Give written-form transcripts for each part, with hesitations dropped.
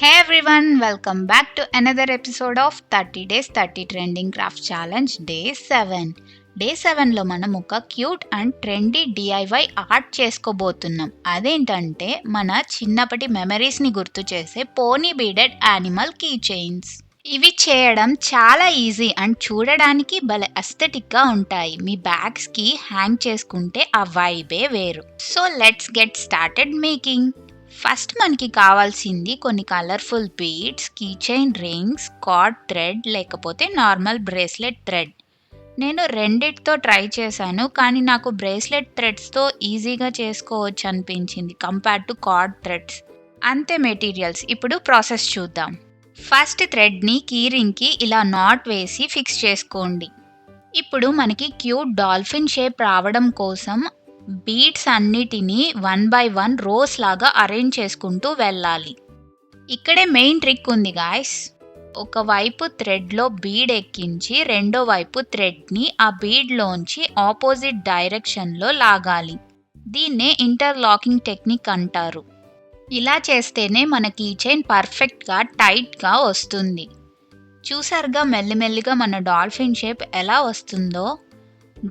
Hey everyone, welcome back to another episode of 30 Days 30 Trending Craft Challenge Day 7. Day 7లో మనం ఒక cute and trendy DIY art చేసుకోబోతున్నాం. అదేంటంటే మన చిన్నప్పటి మెమరీస్ని గుర్తు చేసే పోనీ బీడెడ్ యానిమల్ కీ చైన్స్. ఇవి చేయడం చాలా ఈజీ అండ్ చూడడానికి భలే అస్థెటిక్గా ఉంటాయి. మీ బ్యాగ్స్కి హ్యాంగ్ చేసుకుంటే ఆ వైబే వేరు. So let's get started making. First మనకి కావాల్సింది కొన్ని colourful beads, key chain rings, cord thread లేకపోతే నార్మల్ బ్రేస్లెట్ థ్రెడ్. నేను రెండిటితో ట్రై చేశాను, కానీ నాకు బ్రేస్లెట్ థ్రెడ్స్తో ఈజీగా చేసుకోవచ్చు అనిపించింది కంపేర్ టు కార్డ్ థ్రెడ్స్. అంతే మెటీరియల్స్. ఇప్పుడు ప్రాసెస్ చూద్దాం. ఫస్ట్ థ్రెడ్ని కీ రింగ్కి ఇలా నాట్ వేసి ఫిక్స్ చేసుకోండి. ఇప్పుడు మనకి క్యూట్ డాల్ఫిన్ షేప్ రావడం కోసం బీడ్స్ అన్నిటినీ 1 by 1 రోస్ లాగా అరేంజ్ చేసుకుంటూ వెళ్ళాలి. ఇక్కడే మెయిన్ ట్రిక్ ఉంది గాయస్. ఒకవైపు థ్రెడ్లో బీడ్ ఎక్కించి రెండో వైపు థ్రెడ్ని ఆ బీడ్లోంచి ఆపోజిట్ డైరెక్షన్లో లాగాలి. దీన్నే ఇంటర్లాకింగ్ టెక్నిక్ అంటారు. ఇలా చేస్తేనే మన కీ చైన్ పర్ఫెక్ట్గా టైట్గా వస్తుంది. చూసారుగా మెల్లిమెల్లిగా మన డాల్ఫిన్ షేప్ ఎలా వస్తుందో.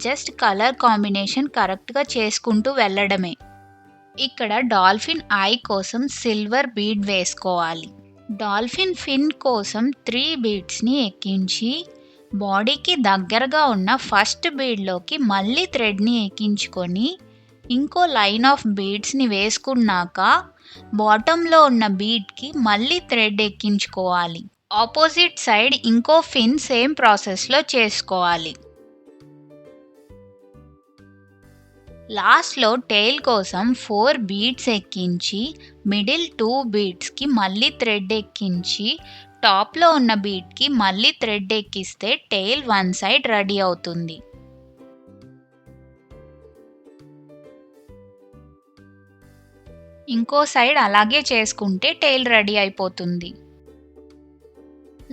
జస్ట్ కలర్ కాంబినేషన్ కరెక్ట్గా చేసుకుంటూ వెళ్ళడమే. ఇక్కడ డాల్ఫిన్ ఐ కోసం సిల్వర్ బీడ్ వేసుకోవాలి. డాల్ఫిన్ ఫిన్ కోసం 3 బీడ్స్ని ఎక్కించి బాడీకి దగ్గరగా ఉన్న ఫస్ట్ బీడ్లోకి మళ్ళీ థ్రెడ్ని ఎక్కించుకొని ఇంకో లైన్ ఆఫ్ బీడ్స్ని వేసుకున్నాక బాటంలో ఉన్న బీడ్కి మళ్ళీ థ్రెడ్ ఎక్కించుకోవాలి. ఆపోజిట్ సైడ్ ఇంకో ఫిన్ సేమ్ ప్రాసెస్లో చేసుకోవాలి. లాస్ట్లో టెయిల్ కోసం 4 బీడ్స్ ఎక్కించి మిడిల్ 2 బీడ్స్కి మళ్ళీ థ్రెడ్ ఎక్కించి టాప్లో ఉన్న బీడ్కి మళ్ళీ థ్రెడ్ ఎక్కిస్తే టెయిల్ 1 సైడ్ రెడీ అవుతుంది. ఇంకో సైడ్ అలాగే చేసుకుంటే టెయిల్ రెడీ అయిపోతుంది.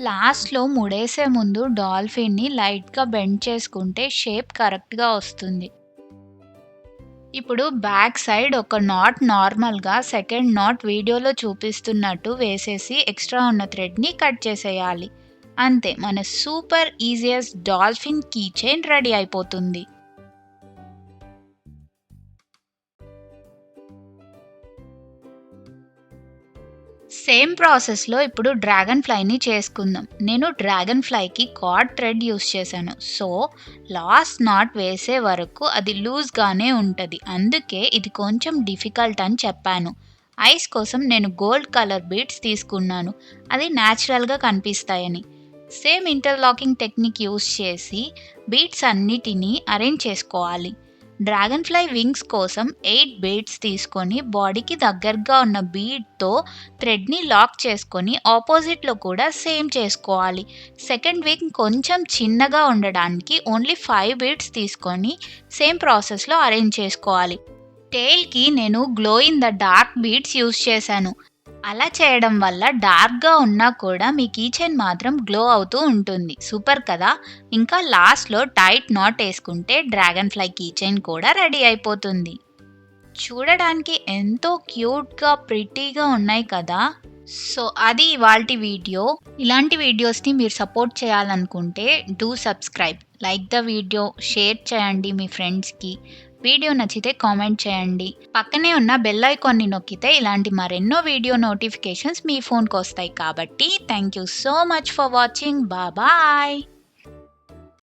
లాస్ట్లో ముడేసే ముందు డాల్ఫిన్ని లైట్గా బెండ్ చేసుకుంటే షేప్ కరెక్ట్గా వస్తుంది. ఇప్పుడు బ్యాక్ సైడ్ ఒక నాట్ నార్మల్గా సెకండ్ నాట్ వీడియోలో చూపిస్తున్నట్టు వేసేసి ఎక్స్ట్రా ఉన్న థ్రెడ్ని కట్ చేసేయాలి. అంతే, మన super easiest dolphin key chain ready అయిపోతుంది. సేమ్ ప్రాసెస్లో ఇప్పుడు డ్రాగన్ ఫ్లైని చేసుకుందాం. నేను డ్రాగన్ ఫ్లైకి కార్డ్ థ్రెడ్ యూస్ చేశాను. సో లాస్ట్ నాట్ వేసే వరకు అది లూజ్గానే ఉంటుంది. అందుకే ఇది కొంచెం డిఫికల్ట్ అని చెప్పాను. ఐస్ కోసం నేను గోల్డ్ కలర్ బీడ్స్ తీసుకున్నాను, అది న్యాచురల్గా కనిపిస్తాయని. సేమ్ ఇంటర్లాకింగ్ టెక్నిక్ యూస్ చేసి బీడ్స్ అన్నిటినీ అరేంజ్ చేసుకోవాలి. డ్రాగన్ ఫ్లై వింగ్స్ కోసం 8 బీడ్స్ తీసుకొని బాడీకి దగ్గరగా ఉన్న బీడ్తో థ్రెడ్ని లాక్ చేసుకొని ఆపోజిట్లో కూడా సేమ్ చేసుకోవాలి. సెకండ్ వింగ్ కొంచెం చిన్నగా ఉండడానికి ఓన్లీ 5 బీడ్స్ తీసుకొని సేమ్ ప్రాసెస్లో అరేంజ్ చేసుకోవాలి. టెయిల్కి నేను glow in the dark beads use చేశాను. అలా చేయడం వల్ల డార్క్గా ఉన్నా కూడా మీ కీ చైన్ మాత్రం గ్లో అవుతూ ఉంటుంది. సూపర్ కదా. ఇంకా లాస్ట్లో టైట్ నాట్ వేసుకుంటే డ్రాగన్ ఫ్లై కీ చైన్ కూడా రెడీ అయిపోతుంది. చూడడానికి ఎంతో క్యూట్గా ప్రిటీగా ఉన్నాయి కదా. సో అది ఇవాల్టి వీడియో. ఇలాంటి వీడియోస్ని మీరు సపోర్ట్ చేయాలనుకుంటే do subscribe, like the video, share చేయండి మీ ఫ్రెండ్స్కి. వీడియో నచ్చితే కామెంట్ చేయండి. పక్కనే ఉన్న బెల్ ఐకాన్ని నొక్కితే ఇలాంటి మరెన్నో వీడియో నోటిఫికేషన్స్ మీ ఫోన్కి వస్తాయి. కాబట్టి thank you so much for watching. Bye.